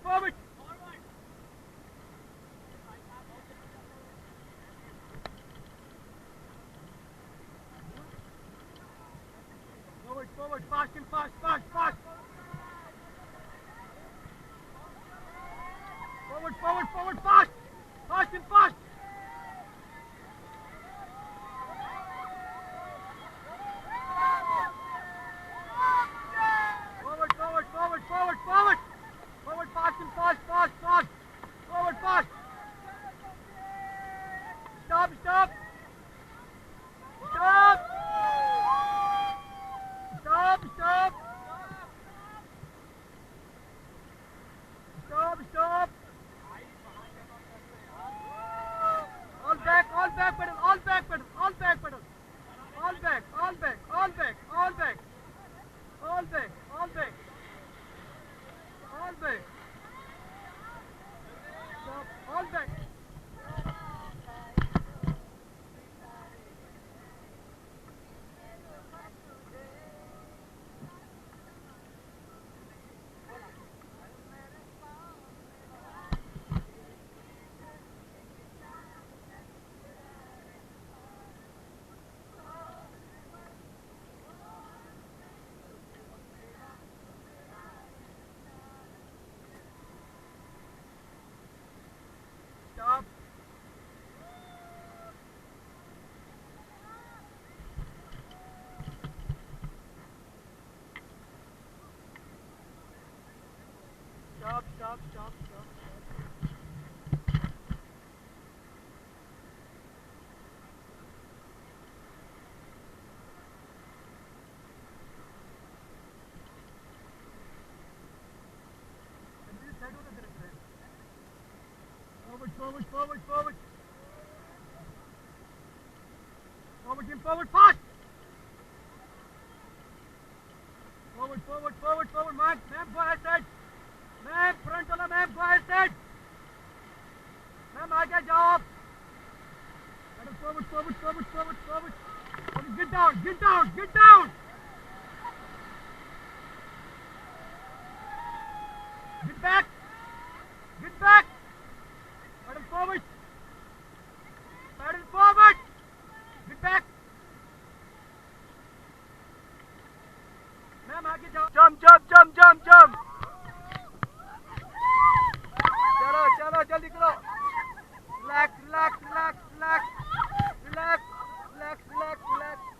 forward. Forward, forward, fast and fast, fast, fast. Forward, forward, forward, fast. Fast and fast. Forward, forward, forward, forward, forward. Forward, fast and fast, fast, fast. Forward, fast. Stop, stop. Stop. Stop, stop. Stop, stop. All back pedal, all back pedal, all back pedal. All back, all back, all back, all back. All back, all back. All back. Stop, all back. Stop. Stop, stop, stop, stop. Forward, forward, forward, forward. Forward, Jim, forward, fast. Forward, forward, forward, forward, man. Ma'am, go ahead, side. Ma'am, front वाला ma'am, go ahead, side. Ma'am, आगे जाओ आप. Madam, forward, forward, forward, forward, forward. Get down, get down, get down. Get back. Get back. Madam, forward. Madam, forward. Get back. Ma'am, आगे जाओ. Jump, jump, jump, jump, jump. चलो, चलो, जल्दी करो. Relax, relax, relax, relax. Relax, relax, relax, relax.